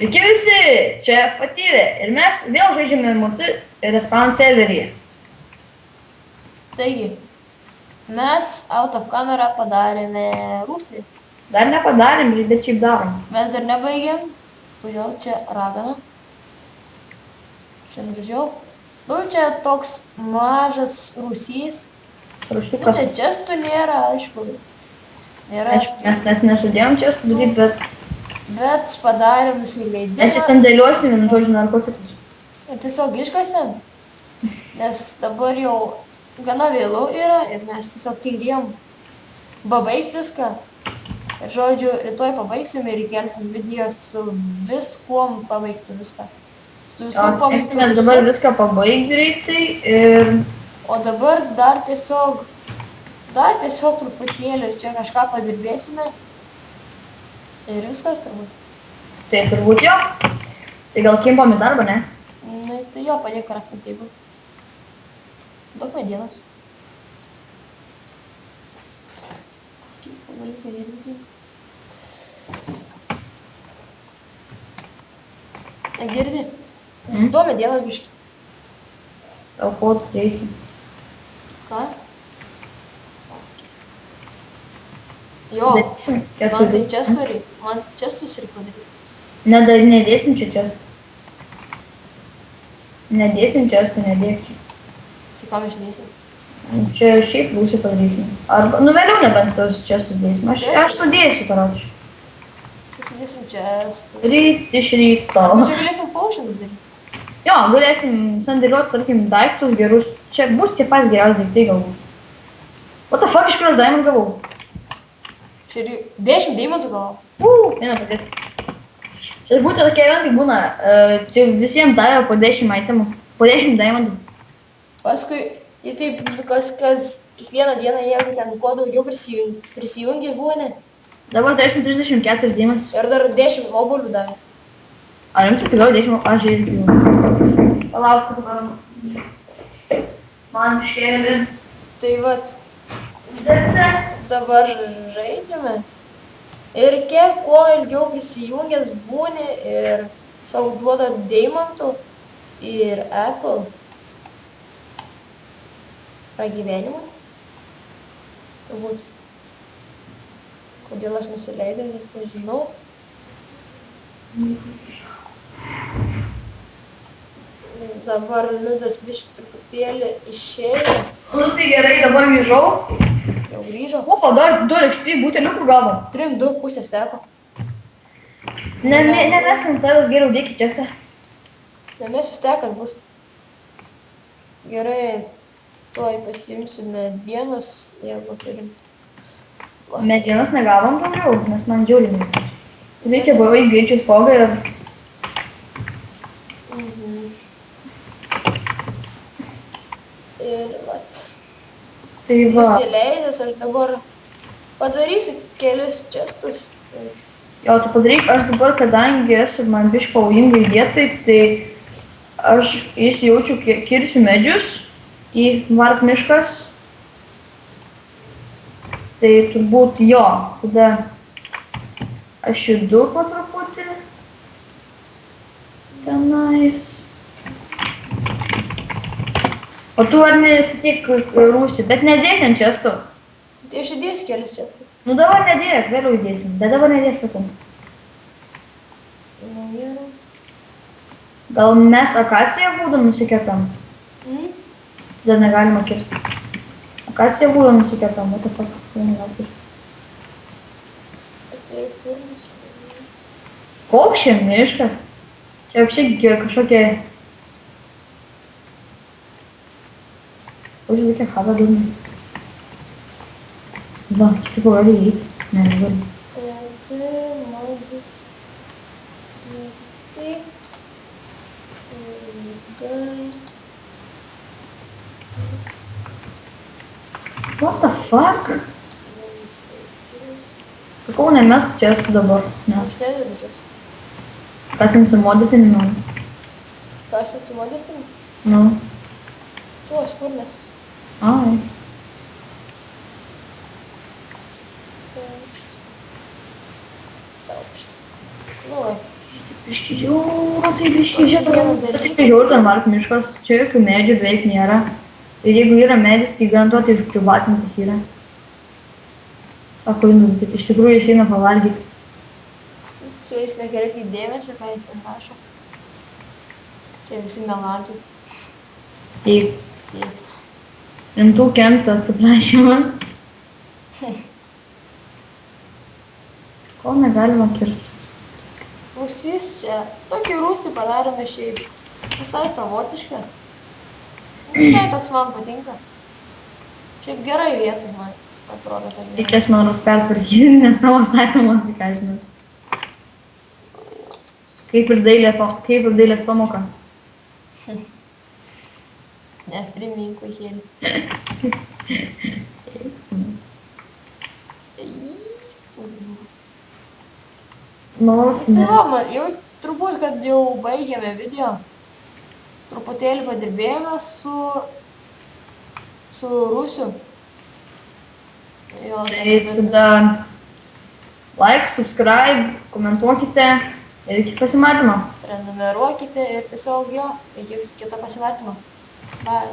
Sveiki visi, čia Fatyrė ir mes vėl žaidžiame MOC Respawn serveryje. Taigi, mes out of camera padarėme rūsį. Dar nepadarėm, bet šiaip darom. Mes dar nebaigėm, todėl čia ragana. Čia nuvažiavau. Nu, čia toks mažas rūsys. Rušiukas. Čia čestų nėra, aišku. Nėra. Aišku, mes net nežadėjom čia sudaryti, bet... Bet padarėm nusileidimą. Mes čia sandėliuosim, vienu žodžiu, narkotikus. Ir tiesiog iškasėm. Nes dabar jau gana vėlu yra ir mes tiesiog tingėjom pabaigti viską. Ir žodžiu, rytoj pabaigsim ir įkelsim video su viskuom pabaigtų viską. Mes dabar viską pabaig greitai ir... O dabar dar tiesiog truputėlį čia kažką padirbėsime. Ir viskas turbūt. Tai turbūt jo. Tai gal kimpam į darbą, ne? Na, tai jo, padėk rakstant, jeigu. Daug medienos. Pagaliu padėdinti. Girdi? Duo medienos biški. Tau ko reikia? Ką? Jo, Dėsim, man tai čestų reikia. Man čestus reikia padaryti. Nedėsim čia čestų. Nedėsim čestų, nedėkčiau. Tai ką mes dėsim? Čia šiaip būsiu padarysim. Arba, nu vėliau nebent tos čestus dėsim. Aš sudėsiu taročiu. Tai sudėsim čestų. Ryt iš ryto. O čia galėsim paušinus daryti. Jo, galėsim sandėliuoti, tarkim, daiktus gerus. Čia bus tie pas geriausi daiktai galbūt. What the fuck, iš kur aš diamond gavau? Čia 10 deimantų gavau. Vieną padėti. Čia būtent tokie eventai būna. Čia visiems davė po 10 itemų. Po 10 diamondų. Paskui, jie taip, kas kiekvieną dieną, jeigu ten kuo daugiau prisijungi buvo, ne? Dabar turėsim 34 daimas. Ir dar 10 obuolių davė. Ar jums tai gal 10, aš irgi jau. Palauk, dabar. Man iškėlė. Tai vat, Darse. dabar žaidžiame. Ir kiek kuo ilgiau prisijungęs būni ir savo duoda deimantų ir apple pragyvenimą. Turbūt. Kodėl aš nusileidau, net nežinau. Dabar liudas biškai truputėlį išėjo. Nu tai gerai, dabar grįžau. Jau grįžo. Opa, dar 2 XP buteliukų gavom. Turim 2 pusės teko. Nemeskim savęs geriau dėk į čestą. Nemesiu stekas bus. Gerai, tuoj pasiimsiu medienos, jeigu turim. Medienos negavom daugiau, nes man džiauliai. Reikia beveik greičiau stogą ir... Ir vat. Tai va. Pasileidęs, aš dabar padarysiu kelis čestus. Jo, tu padaryk, aš dabar, kadangi esu man biškai pavojingai vietoj, tai aš įsijaučiu, kirsiu medžius į varp miškas. Tai turbūt jo, tada aš judu po truputį tenais. O tu ar nestatyk rūsį, bet nedėk ten čestų. Tai aš įdėsiu kelis čestus. Nu dabar nedėk, vėliau įdėsim, bet dabar nedėk, sakau. Nu, gerai. Gal mes akaciją būdą nusikertam? Tada negalima kirsti. Akaciją būdą nusikertam, o taip pat negalima kirsti. Tai ir furnas. Koks čia miškas? Čia apsiai kažkokia... Už reikia havą dūmį. Va, čia taip galiu įeiti. Ne, negaliu. What the fuck? Sakau, nemesk čestų dabar, nes... Sėdėdu čestų. Ką ten simodyti nenori? Ką aš atsimodėtum? Nu. Tuos furnas. Ai. Taukšt. Nu, va. Biški žiūro, tai biški žiūro. Bet tik tai žiūro, ten Mark miškas, čia jokių medžių beveik nėra. Ir jeigu yra medis, tai garantuotai išprivatintas yra. Sako, tai iš tikrųjų jis eina pavalgyti. Čia jis nekreikia dėmesio, ką jis ten rašo. Čia visi melagiai. Taip, Taip. rimtų kentų atsiprašymą. Ko negalima kirsti? Rūsys čia. Tokį rūsį padarėme šiaip. Visai savotišką. Visai toks man patinka. Šiaip gerai vietoj man atrodo, kad ne. Reikės man rūs pertvarkyti, nes tavo statymas, tai ką žinau. Kaip ir dailės pamoka. Ne, primink, vaikėlį. Nors, Tai va, nes... jau turbūt, kad jau baigėme video. Truputėlį padirbėjome su rūsiu. Jo, Tai tada like, subscribe, komentuokite ir iki pasimatymo. prenumeruokite ir tiesiog jo, iki kito pasimatymo. Bye.